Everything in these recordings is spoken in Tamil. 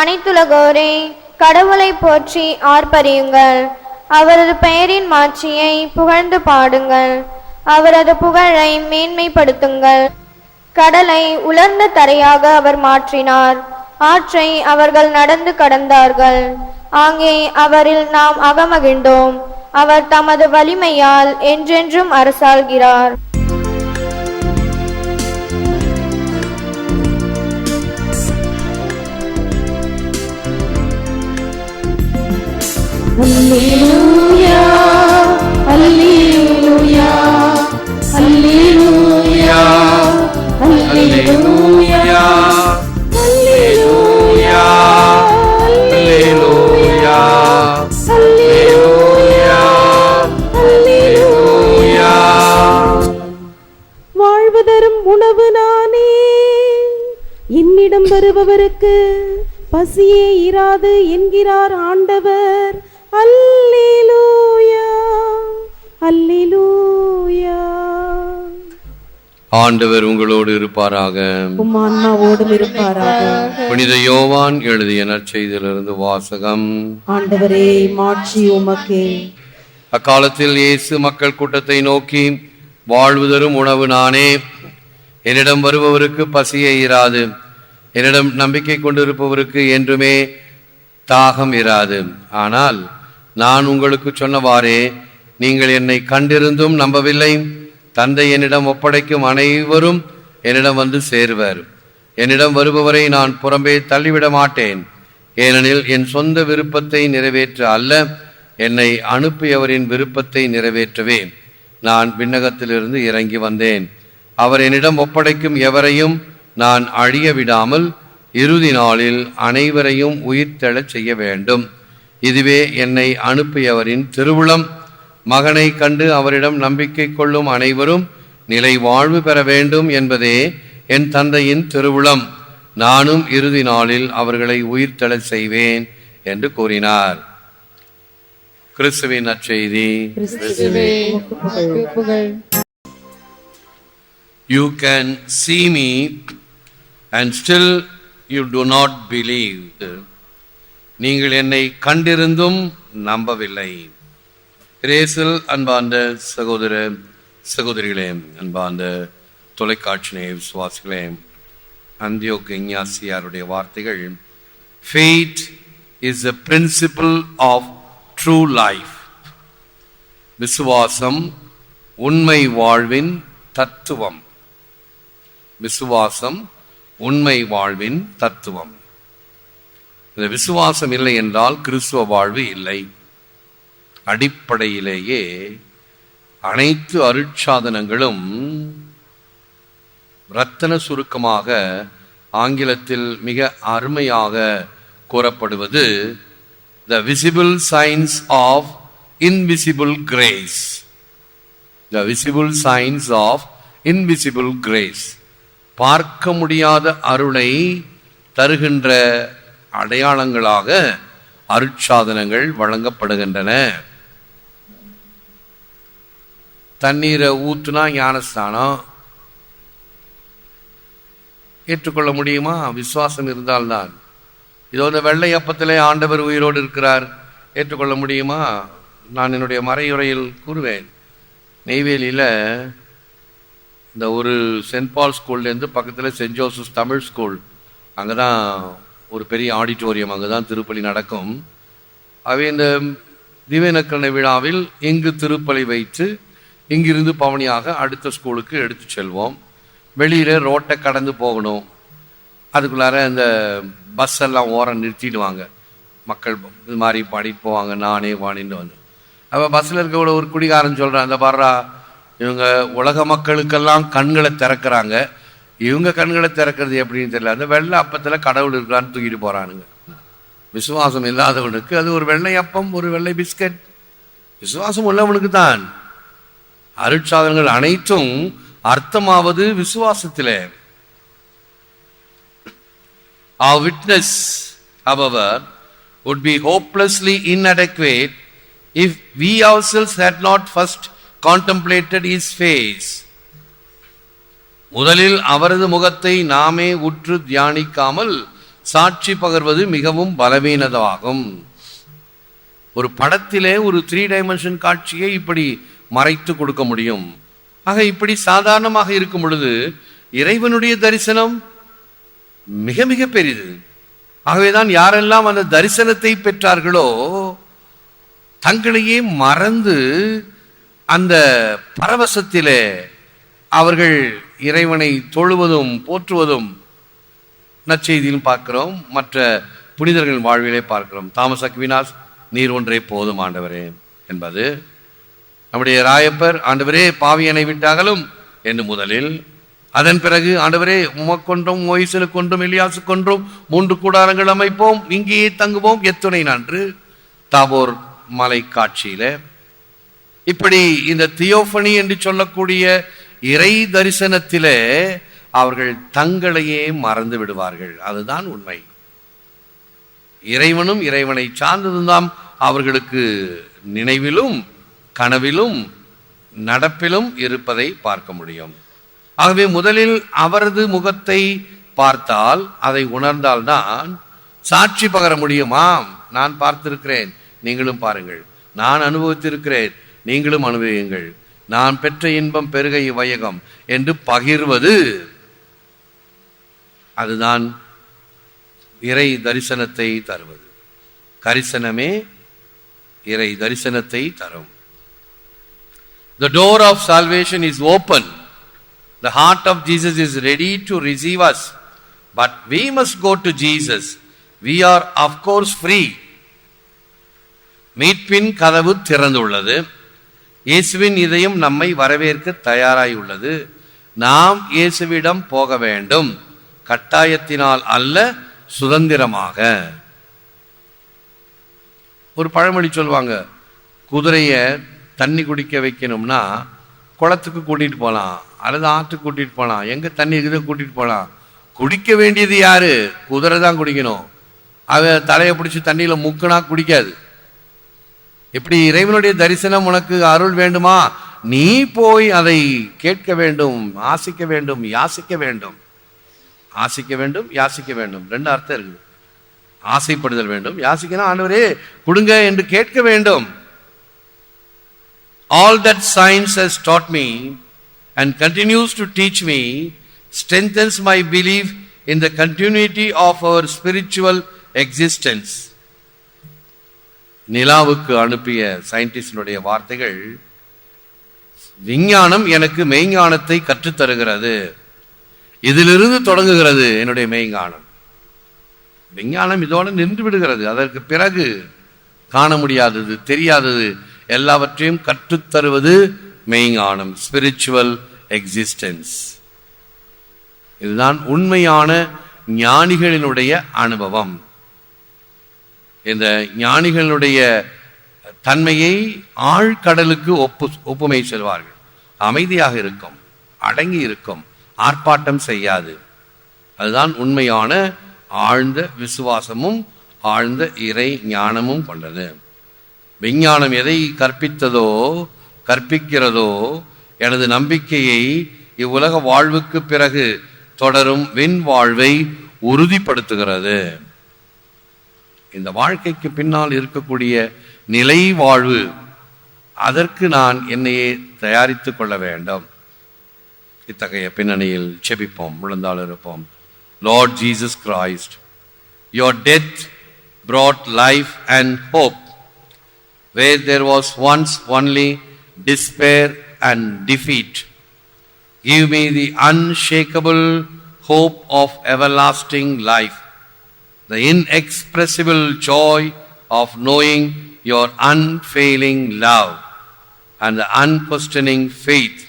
அனைத்துலகோரே, கடவுளை போற்றி ஆர்ப்பரியுங்கள். அவரது பெயரின் மாட்சியை புகழ்ந்து பாடுங்கள். அவரது புகழை மேன்மைப்படுத்துங்கள். கடலை உலர்ந்த தரையாக அவர் மாற்றினார். ஆற்றை அவர்கள் நடந்து கடந்தார்கள். ஆங்கே அவரில் நாம் அகமகிழ்ந்தோம். அவர் தமது வலிமையால் என்றென்றும் அரசாள்கிறார். அல்லேலூயா, அல்லேலூயா, அல்லேலூயா, அல்லேலூயா, அல்லேலூயா, அல்லேலூயா, அல்லேலூயா, அல்லேலூயா. வாழ்வு தரும் உணவு நானே, என்னிடம் வருபவருக்கு பசியே இராது என்கிறார் ஆண்டவர். அல்லேலூயா, அல்லேலூயா. ஆண்டவர் உங்களோடு இருப்பாராக, உம் ஆன்மாவோடும் இருப்பாராக. புனித யோவான் எழுதிய நற்செய்தியிலிருந்து வாசகம். ஆண்டவரே, மாட்சி உமக்கே. அக்காலத்தில் இயேசு மக்கள் கூட்டத்தை நோக்கி, வாழ்வு தரும் உணவு நானே, என்னிடம் வருபவருக்கு பசியே இராது, என்னிடம் நம்பிக்கை கொண்டிருப்பவருக்கு என்றுமே தாகம் இராது. ஆனால் நான் உங்களுக்கு சொன்னவாறே நீங்கள் என்னை கண்டிருந்தும் நம்பவில்லை. தந்தை என்னிடம் ஒப்படைக்கும் அனைவரும் என்னிடம் வந்து சேருவர். என்னிடம் வருபவரை நான் புறம்பே தள்ளிவிட மாட்டேன். ஏனெனில் என் சொந்த விருப்பத்தை நிறைவேற்ற அல்ல, என்னை அனுப்பியவரின் விருப்பத்தை நிறைவேற்றவே நான் விண்ணகத்திலிருந்து இறங்கி வந்தேன். அவர் என்னிடம் ஒப்படைக்கும் எவரையும் நான் அழிய விடாமல் இறுதி நாளில் அனைவரையும் உயிர்த்தெழச் செய்ய வேண்டும். இதுவே என்னை அனுப்பியவரின் திருவுளம். மகனை கண்டு அவரிடம் நம்பிக்கை கொள்ளும் அனைவரும் நிலை வாழ்வு பெற வேண்டும் என்பதே என் தந்தையின் திருவுளம். நானும் இறுதி நாளில் அவர்களை உயிர்த்தெழச் செய்வேன் என்று கூறினார். கிறிஸ்துவின் நற்செய்தி. You can see me and still you do not believe. நீங்கள் என்னை கண்டிருந்தும் நம்பவில்லை. கிரேசில் அன்பார்ந்த சகோதர சகோதரிகளே, அன்பார்ந்த தொலைக்காட்சி விசுவாசிகளே, அந்தியோக்கு இஞ்ஞாசியாருடைய வார்த்தைகள். Faith is the principle of true life. விசுவாசம் உண்மை வாழ்வின் தத்துவம். விசுவாசம் உண்மை வாழ்வின் தத்துவம். இந்த விசுவாசம் இல்லை என்றால் கிறிஸ்துவ வாழ்வு இல்லை. அடிப்படையிலேயே அனைத்து அருட்சாதனங்களும் இரத்தன சுருக்கமாக ஆங்கிலத்தில் மிக அருமையாக கூறப்படுவது the visible signs of invisible grace. The visible signs of invisible grace. பார்க்க முடியாத அருளை தருகின்ற அடையாளங்களாக அருட்சாதனங்கள் வழங்கப்படுகின்றன. தண்ணீரை ஊத்துனா ஞானஸ்தானம். ஏற்றுக்கொள்ள முடியுமா? விசுவாசம் இருந்தால்தான். இதோ இந்த வெள்ளை அப்பத்திலே ஆண்டவர் உயிரோடு இருக்கிறார், ஏற்றுக்கொள்ள முடியுமா? நான் என்னுடைய மறையுரையில் கூறுவேன். நெய்வேலியில் இந்த ஒரு சென்ட் பால் ஸ்கூல்லேருந்து பக்கத்தில் சென்ட் ஜோசப் தமிழ் ஸ்கூல், அங்கே தான் ஒரு பெரிய ஆடிட்டோரியம், அங்கே தான் திருப்பலி நடக்கும். அவை இந்த திவ்யநற்கருணை விழாவில் இங்கு திருப்பலி வைத்து இங்கிருந்து பவனியாக அடுத்த ஸ்கூலுக்கு எடுத்து செல்வோம். வெளியில் ரோட்டை கடந்து போகணும். அதுக்குள்ளார இந்த பஸ் எல்லாம் ஓரம் நிறுத்திடுவாங்க. மக்கள் இது மாதிரி பாடிட்டு போவாங்க, நானே வாணின்னு வந்து. அப்போ பஸ்ஸில் இருக்க ஒரு குடிகாரன் சொல்கிறான், அந்த பாடுறா, இவங்க உலக மக்களுக்கெல்லாம் கண்களை திறக்கிறாங்க, இவங்க கண்களை திறக்கிறது எப்படின்னு தெரியல. அந்த வெள்ளை அப்பத்தில் கடவுள் இருக்கிறான்னு தூக்கிட்டு போகிறானுங்க. விசுவாசம் இல்லாதவனுக்கு அது ஒரு வெள்ளை அப்பம், ஒரு வெள்ளை பிஸ்கட். விசுவாசம் உள்ளவனுக்கு தான். அருட்சாதனங்கள் அனைத்தும் அர்த்தமாவது விசுவாசத்திலே. Our witness, however, would be hopelessly inadequate if we ourselves had not first contemplated his face. முதலில் அவரது முகத்தை நாமே உற்று தியானிக்காமல் சாட்சி பகர்வது மிகவும் பலவீனதாகும். ஒரு படத்திலே ஒரு 3 டைமென்ஷன் காட்சியை இப்படி மறைத்து கொடுக்க முடியும். ஆக இப்படி சாதாரணமாக இருக்கும் பொழுது இறைவனுடைய தரிசனம் மிக மிக பெரிது. ஆகவேதான் யாரெல்லாம் அந்த தரிசனத்தை பெற்றார்களோ தங்களையே மறந்து அந்த பரவசத்திலே அவர்கள் இறைவனை தொழுவதும் போற்றுவதும் நற்செய்தியிலும் பார்க்கிறோம், மற்ற புனிதர்கள் வாழ்விலே பார்க்கிறோம். தாமஸ் அக்வினாஸ், நீர் ஒன்றே போதும் ஆண்டவரே என்பது. நம்முடைய ராயப்பர், ஆண்டவரே பாவியனை விட்டாகலும் என்று முதலில், அதன் பிறகு ஆண்டவரே உமக்கொன்றும் மோயிசனுக்கொன்றும் எலியாசுக்கொன்றும் 3 கூடாரங்கள் அமைப்போம், இங்கேயே தங்குவோம், எத்துணை நன்று தாபோர் மலை காட்சியில. இப்படி இந்த தியோபனி என்று சொல்லக்கூடிய இறை தரிசனத்திலே அவர்கள் தங்களையே மறந்து விடுவார்கள். அதுதான் உண்மை. இறைவனும் இறைவனை சார்ந்ததுதான் அவர்களுக்கு நினைவிலும் கனவிலும் நடப்பிலும் இருப்பதை பார்க்க முடியும். ஆகவே முதலில் அவரது முகத்தை பார்த்தால், அதை உணர்ந்தால்தான் சாட்சி பகர முடியுமாம். நான் பார்த்திருக்கிறேன், நீங்களும் பாருங்கள். நான் அனுபவித்திருக்கிறேன், நீங்களும் அனுபவியுங்கள். நான் பெற்ற இன்பம் பெருகை வையகம் என்று பகிர்வது, அதுதான் இறை தரிசனத்தை தருவது. கரிசனமே இறை தரிசனத்தை தரும். The door of salvation is open. The heart of Jesus is ready to receive us. But we must go to Jesus. We are of course free. மீட்பின் கதவு திறந்துள்ளது. இயேசுவின் இதயம் நம்மை வரவேற்க தயாராய் உள்ளது. நாம் இயேசுவிடம் போக வேண்டும், கட்டாயத்தினால் அல்ல, சுதந்திரமாக. ஒரு பழமொழி சொல்லுவாங்க, குதிரைய தண்ணி குடிக்க வைக்கணும்னா குளத்துக்கு கூட்டிட்டு போகலாம் அல்லது ஆற்றுக்கு கூட்டிட்டு போகலாம், எங்க தண்ணி இருக்குது கூட்டிட்டு போகலாம். குடிக்க வேண்டியது யாரு? குதிரை தான் குடிக்கணும். அவ தலையை பிடிச்சி தண்ணியில முக்குனா குடிக்காது. இப்படி இறைவனுடைய தரிசனம் உனக்கு அருள் வேண்டுமா, நீ போய் அதை கேட்க வேண்டும், ஆசிக்க வேண்டும், யாசிக்க வேண்டும். ஆசிக்க வேண்டும், யாசிக்க வேண்டும், 2 அர்த்தம் இருக்குது. ஆசைப்படுதல் வேண்டும், யாசிக்கணும் ஆண்டவரே கொடுங்க என்று கேட்க வேண்டும். All that science has taught me and continues to teach me strengthens my belief in the continuity of our spiritual existence. நிலாவுக்கு அனுப்பிய சயின்டிஸ்டினுடைய வார்த்தைகள், விஞ்ஞானம் எனக்கு மெய்ஞானத்தை கற்றுத்தருகிறது. இதிலிருந்து தொடங்குகிறது என்னுடைய மெய்ஞானம். விஞ்ஞானம் இதோடு நின்று விடுகிறது. அதற்கு பிறகு காண முடியாதது, தெரியாதது எல்லாவற்றையும் கற்றுத்தருவது மெய்ஞானம், ஸ்பிரிச்சுவல் எக்ஸிஸ்டன்ஸ். இதுதான் உண்மையான ஞானிகளினுடைய அனுபவம். இந்த ஞானிகளுடைய தன்மையை ஆழ்கடலுக்கு ஒப்புமை சொல்வார்கள். அமைதியாக இருக்கும், அடங்கி இருக்கும், ஆர்ப்பாட்டம் செய்யாது. அதுதான் உண்மையான ஆழ்ந்த விசுவாசமும் ஆழ்ந்த இறை ஞானமும் கொண்டது. விஞ்ஞானம் எதை கற்பிக்கிறதோ எனது நம்பிக்கையை இவ்வுலக வாழ்வுக்கு பிறகு தொடரும் விண் வாழ்வை உறுதிப்படுத்துகிறது. இந்த வாழ்க்கைக்கு பின்னால் இருக்கக்கூடிய நிலை வாழ்வு, அதற்கு நான் என்னையே தயாரித்துக் கொள்ள வேண்டும். இத்தகைய பின்னணியில் செபிப்போம், முழந்தாள் இருப்போம். Lord Jesus Christ, your death brought life and hope. Where there was once only despair and defeat, give me the unshakable hope of everlasting life, the inexpressible joy of knowing your unfailing love, and the unquestioning faith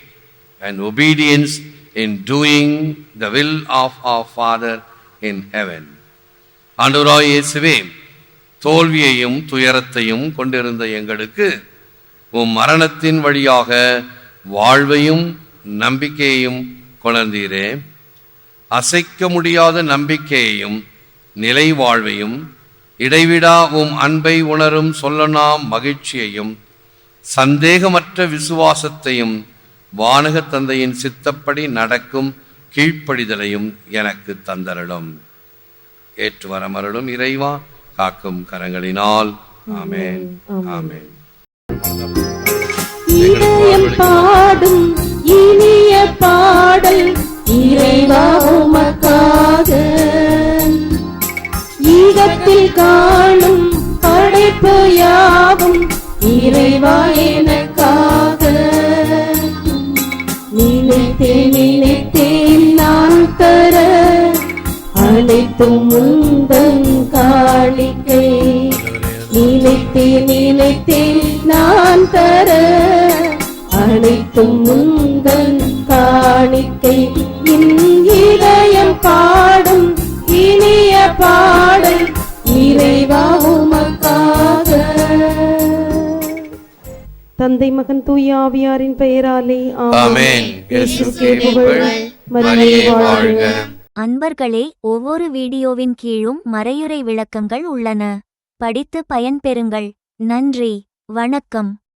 and obedience in doing the will of our Father in heaven. ஆண்டவராய் இயேசுவே, தோல்வியையும் துயரத்தையும் கொண்டிருந்த எங்களுக்கு உம் மரணத்தின் வழியாக வாழ்வையும் நம்பிக்கையையும் கொணர்ந்தீரே. அசைக்க முடியாத நம்பிக்கையையும் நிலை வாழ்வையும், இடைவிடா உம் அன்பை உணரும் சொல்லனா மகிழ்ச்சியையும், சந்தேகமற்ற விசுவாசத்தையும், வானக தந்தையின் சித்தப்படி நடக்கும் கீழ்ப்படிதலையும் எனக்கு தந்தரலும். ஏற்று வரமருளும் இறைவா, காக்கும் கரங்களினால். ஆமென். ஆமென். இதயம் பாடும் இனிய பாடல் இறைவா உமக்காக, ஈகத்தில் காணும் படைப்பு யாவும் இறைவா எனக்காக. நினைத்தேன் நான் தர அனைத்தும் முந்தன் காணிக்கை. நினைத்தேன் நான் தர அனைத்தும் முந்தன் காணிக்கை. என் இதயம் பாடும் இனிய பாடல் இறைவா உமக்காக. தந்தை மகன் தூய ஆவியாரின் பெயராலே ஆமென். இயேசுவே புகழ், மரியே வாழ்க. அன்பர்களே, ஒவ்வொரு வீடியோவின் கீழும் மறையுரை விளக்கங்கள் உள்ளன. படித்து பயன்பெறுங்கள். நன்றி. வணக்கம்.